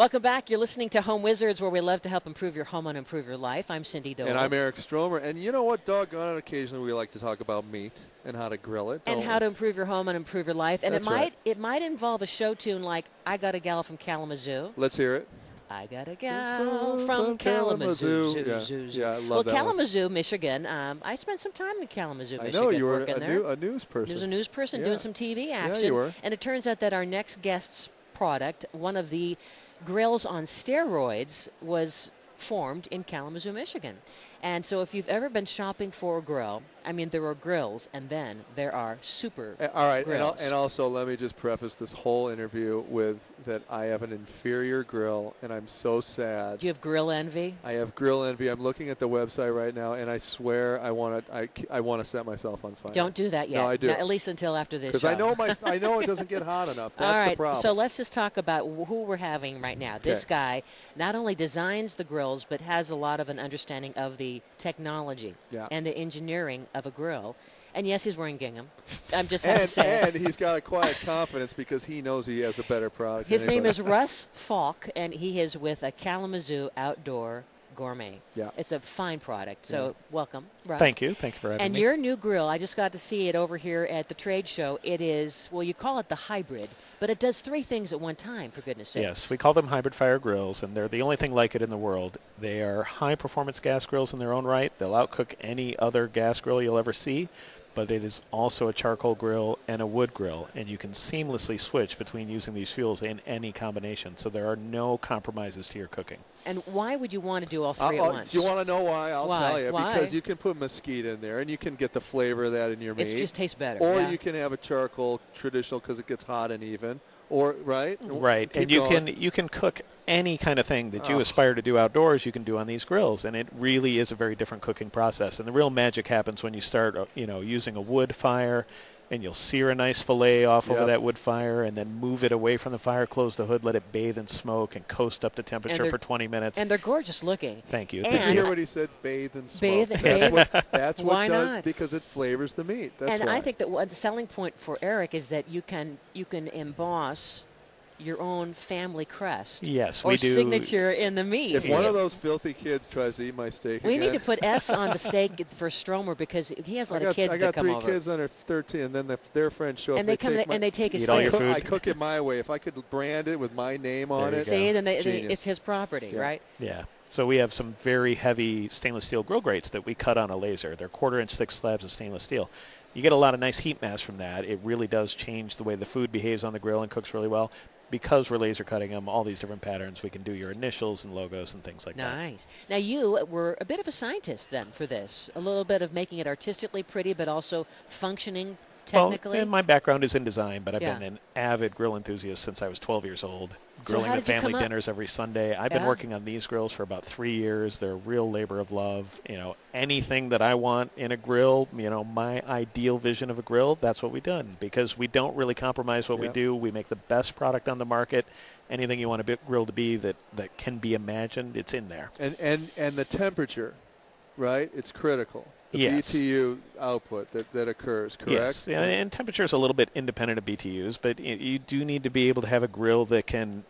Welcome back. You're listening to Home Wizards, where we love to help improve your home and improve your life. I'm Cindy Dole. And I'm Eric Stromer. And you know what, doggone it, occasionally we like to talk about meat and how to grill it. And how to improve your home and improve your life. And That's right. it might involve a show tune like I Got a Gal from Kalamazoo. Let's hear it. I got a gal from Kalamazoo. Yeah, I love well, that Kalamazoo, Michigan. I spent some time in Kalamazoo, Michigan. I know you were a news person. There was a news person doing some TV action. Yeah, you were. And it turns out that our next guest's product, one of the grills on steroids, was formed in Kalamazoo, Michigan. And so if you've ever been shopping for a grill, I mean, there are grills, and then there are super All right, grills. and also let me just preface this whole interview with that I have an inferior grill, and I'm so sad. Do you have grill envy? I have grill envy. I'm looking at the website right now, and I swear I want to set myself on fire. Don't do that yet. No, I do. Not, at least until after this show. Because I know it doesn't get hot enough. That's All right, the problem. so let's just talk about who we're having right now. This guy not only designs the grills, but has a lot of an understanding of the technology and the engineering of a grill. And yes, he's wearing gingham. I'm just having to say and he's got a quiet confidence because he knows he has a better product. His name is Russ Faulk, and he is with a Kalamazoo Outdoor Gourmet. Yeah. It's a fine product. So welcome, Russ. Thank you. Thank you for having me. And your new grill, I just got to see it over here at the trade show. It is, well, you call it the hybrid, but it does three things at one time, for goodness sakes. Yes, we call them hybrid fire grills, and they're the only thing like it in the world. They are high-performance gas grills in their own right. They'll outcook any other gas grill you'll ever see, but it is also a charcoal grill and a wood grill, and you can seamlessly switch between using these fuels in any combination, so there are no compromises to your cooking. And why would you want to do all three at once? Do you want to know why? I'll tell you. Why? Because you can put mesquite in there, and you can get the flavor of that in your meat. It just tastes better. Or you can have a charcoal traditional because it gets hot and even. Or right, and you can cook any kind of thing that you aspire to do outdoors. You can do on these grills, and it really is a very different cooking process. And the real magic happens when you start, using a wood fire, and you'll sear a nice fillet off over that wood fire, and then move it away from the fire, close the hood, let it bathe in smoke, and coast up to temperature for 20 minutes. And they're gorgeous looking. Thank you. Did you hear what he said? Bathe in smoke. That's what Why does not? Because it flavors the meat. That's and why. I think that the selling point for Eric is that you can emboss your own family crest. Yes, we do. Or signature in the meat. If one of those filthy kids tries to eat my steak we again. need to put S on the steak for Stromer because he has a lot of kids that come over. I got 3 kids under 13, and then their friends show up. And they take his steak. I cook it my way. If I could brand it with my name on it, see, then it's his property, right? Yeah. So we have some very heavy stainless steel grill grates that we cut on a laser. They're 1/4-inch thick slabs of stainless steel. You get a lot of nice heat mass from that. It really does change the way the food behaves on the grill and cooks really well. Because we're laser cutting them, all these different patterns, we can do your initials and logos and things like that. Nice. Now you were a bit of a scientist then for this. A little bit of making it artistically pretty, but also functioning technically. Well, and my background is in design, but I've been an avid grill enthusiast since I was 12 years old. Grilling the family dinners every Sunday. I've been working on these grills for about 3 years. They're a real labor of love. Anything that I want in a grill, my ideal vision of a grill, that's what we've done. Because we don't really compromise what we do. We make the best product on the market. Anything you want a grill to be that can be imagined, it's in there. And the temperature, right? It's critical. The BTU output that occurs, correct? Yes, and temperature is a little bit independent of BTUs, but you do need to be able to have a grill that can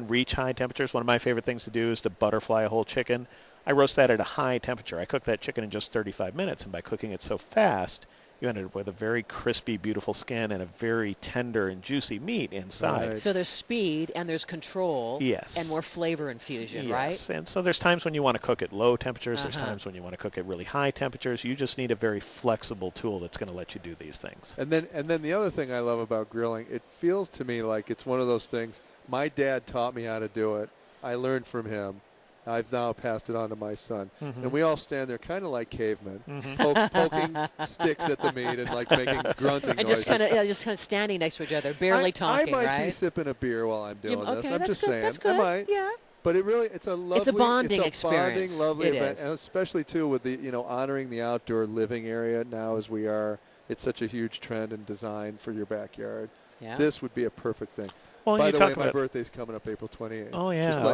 reach high temperatures. One of my favorite things to do is to butterfly a whole chicken. I roast that at a high temperature. I cook that chicken in just 35 minutes, and by cooking it so fast, you ended up with a very crispy, beautiful skin and a very tender and juicy meat inside. Right. So there's speed and there's control and more flavor infusion, right? Yes, and so there's times when you want to cook at low temperatures. There's times when you want to cook at really high temperatures. You just need a very flexible tool that's going to let you do these things. And then the other thing I love about grilling, it feels to me like it's one of those things. My dad taught me how to do it. I learned from him. I've now passed it on to my son. And we all stand there kind of like cavemen, poking sticks at the meat and like making grunting and noises. just kind of standing next to each other, barely talking, I might right? be sipping a beer while I'm doing this. I'm just saying. That's good. I might. Yeah. But it's a lovely, bonding experience. Bonding, lovely event, and especially too with the honoring the outdoor living area now as we are. It's such a huge trend in design for your backyard. Yeah. This would be a perfect thing. Well, by the way, my birthday's coming up April 28th. Oh, yeah, just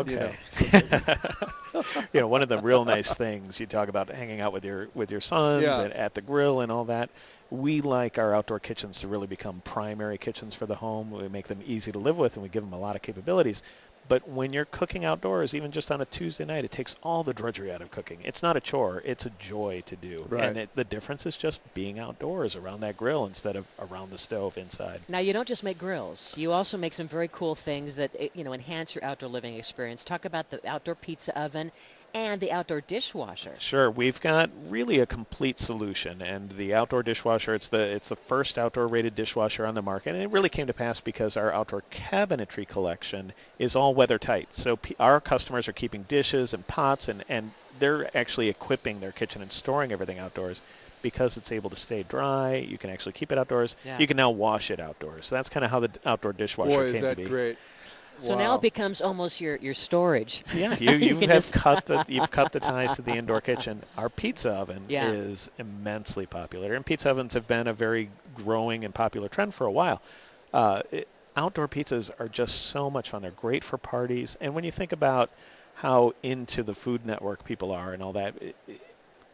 okay. One of the real nice things, you talk about hanging out with your sons at the grill and all that. We like our outdoor kitchens to really become primary kitchens for the home. We make them easy to live with, and we give them a lot of capabilities. But when you're cooking outdoors, even just on a Tuesday night, it takes all the drudgery out of cooking. It's not a chore. It's a joy to do. Right. And the difference is just being outdoors around that grill instead of around the stove inside. Now, you don't just make grills. You also make some very cool things that, enhance your outdoor living experience. Talk about the outdoor pizza oven and the outdoor dishwasher. Sure, we've got really a complete solution, and the outdoor dishwasher, it's the first outdoor rated dishwasher on the market, and it really came to pass because our outdoor cabinetry collection is all weather tight. So our customers are keeping dishes and pots, and they're actually equipping their kitchen and storing everything outdoors because it's able to stay dry. You can actually keep it outdoors. Yeah. You can now wash it outdoors. So that's kind of how the outdoor dishwasher came to be. Boy, is that great. So now it becomes almost your storage. Yeah, you have cut the ties to the indoor kitchen. Our pizza oven is immensely popular, and pizza ovens have been a very growing and popular trend for a while. Outdoor pizzas are just so much fun. They're great for parties, and when you think about how into the Food Network people are and all that,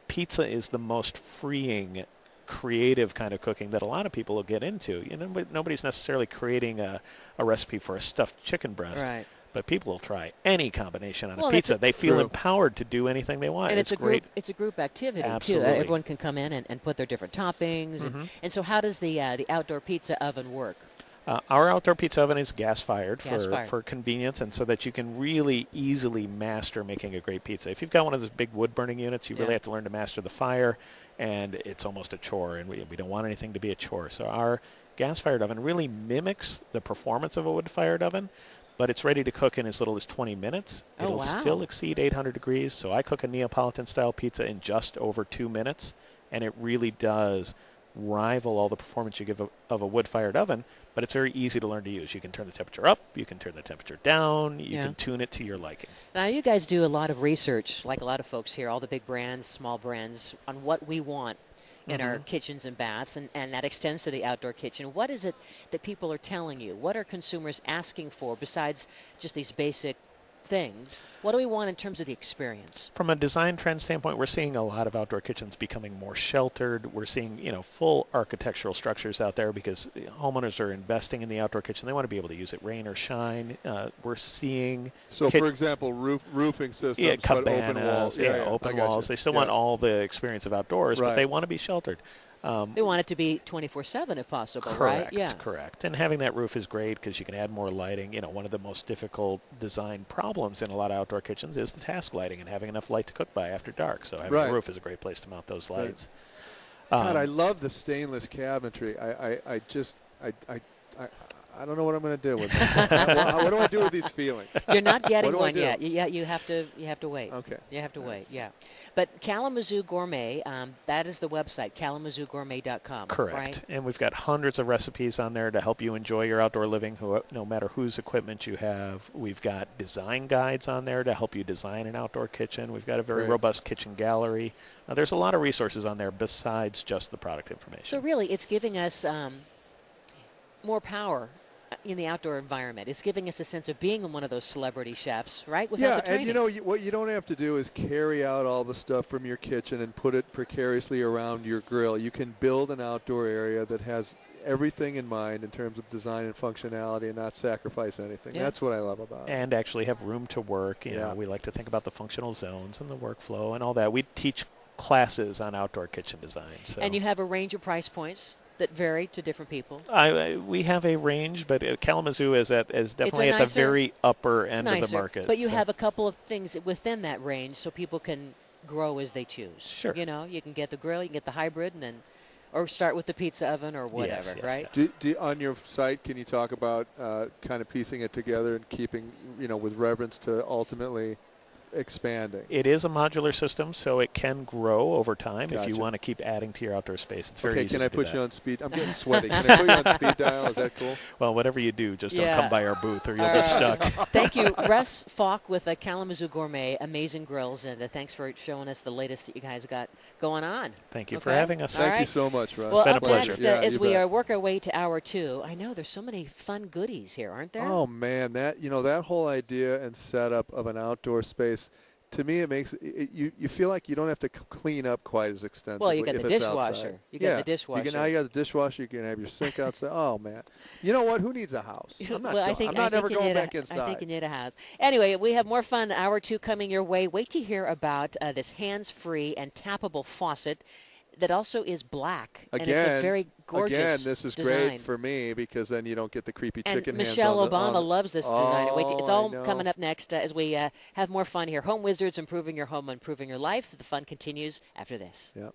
pizza is the most freeing, creative kind of cooking that a lot of people will get into. But nobody's necessarily creating a recipe for a stuffed chicken breast. Right. But people will try any combination on a pizza. They feel empowered to do anything they want. And it's great. It's a group activity, Absolutely. too. Everyone can come in and put their different toppings. And so how does the outdoor pizza oven work? Our outdoor pizza oven is gas-fired for convenience, and so that you can really easily master making a great pizza. If you've got one of those big wood-burning units, you really have to learn to master the fire, and it's almost a chore, and we don't want anything to be a chore. So our gas-fired oven really mimics the performance of a wood-fired oven, but it's ready to cook in as little as 20 minutes. It'll still exceed 800 degrees, so I cook a Neapolitan-style pizza in just over 2 minutes, and it really does rival all the performance you give of a wood-fired oven, but it's very easy to learn to use. You can turn the temperature up, you can turn the temperature down, you can tune it to your liking. Now, you guys do a lot of research, like a lot of folks here, all the big brands, small brands, on what we want in our kitchens and baths, and that extends to the outdoor kitchen. What is it that people are telling you? What are consumers asking for besides just these basic things? What do we want in terms of the experience? From a design trend standpoint, we're seeing a lot of outdoor kitchens becoming more sheltered. We're seeing, full architectural structures out there because homeowners are investing in the outdoor kitchen. They want to be able to use it rain or shine. We're seeing for example, roofing systems, cabanas, but open walls. Open walls. They still want all the experience of outdoors, but they want to be sheltered. They want it to be 24/7 if possible, correct, right? Yeah, correct. And having that roof is great because you can add more lighting. One of the most difficult design problems in a lot of outdoor kitchens is the task lighting and having enough light to cook by after dark. So having a roof is a great place to mount those lights. God, I love the stainless cabinetry. I don't know what I'm going to do with it. What do I do with these feelings? You're not getting one yet. You have to wait. Okay. You have to wait. Yeah. But Kalamazoo Gourmet, that is the website, kalamazoogourmet.com. Correct. Right? And we've got hundreds of recipes on there to help you enjoy your outdoor living, no matter whose equipment you have. We've got design guides on there to help you design an outdoor kitchen. We've got a very robust kitchen gallery. There's a lot of resources on there besides just the product information. So really, it's giving us more power in the outdoor environment. It's giving us a sense of being one of those celebrity chefs, right? Without the training. And what you don't have to do is carry out all the stuff from your kitchen and put it precariously around your grill. You can build an outdoor area that has everything in mind in terms of design and functionality and not sacrifice anything. That's what I love about it. And actually have room to work. You know, we like to think about the functional zones and the workflow and all that. We teach classes on outdoor kitchen design. So. And you have a range of price points that vary to different people. We have a range, but Kalamazoo is definitely at the very upper end of the market. But you have a couple of things within that range so people can grow as they choose. Sure. You can get the grill, you can get the hybrid, and then, or start with the pizza oven or whatever, right? Yes. On your site, can you talk about kind of piecing it together and keeping, with reverence to ultimately expanding? It is a modular system, so it can grow over time if you want to keep adding to your outdoor space. It's very easy can I to put do you that. on speed? I'm getting sweaty. Can I put you on speed dial? Is that cool? Well, whatever you do, just don't come by our booth or you'll get stuck. Thank you, Russ Faulk with Kalamazoo Gourmet, amazing grills, and thanks for showing us the latest that you guys got going on. Thank you for having us. Thank you so much, Russ. Well, it's been up a pleasure. next, as we work our way to hour 2, I know there's so many fun goodies here, aren't there? Oh man, that whole idea and setup of an outdoor space. to me, it makes you feel like you don't have to clean up quite as extensively. Well, you got if the it's dishwasher. Outside. You got the dishwasher. Now you got the dishwasher. You can have your sink outside. Oh man, you know what? Who needs a house? I'm not. I'm not never going back inside. I think you need a house. Anyway, we have more fun. Hour 2 coming your way. Wait to hear about this hands-free and tappable faucet that also is black. Again, and it's a very gorgeous Again, this is design. great for me because then you don't get the creepy chicken hands Michelle on Obama loves this design. It's all I know. coming up next as we have more fun here. Home Wizards, improving your home, improving your life. The fun continues after this. Yep.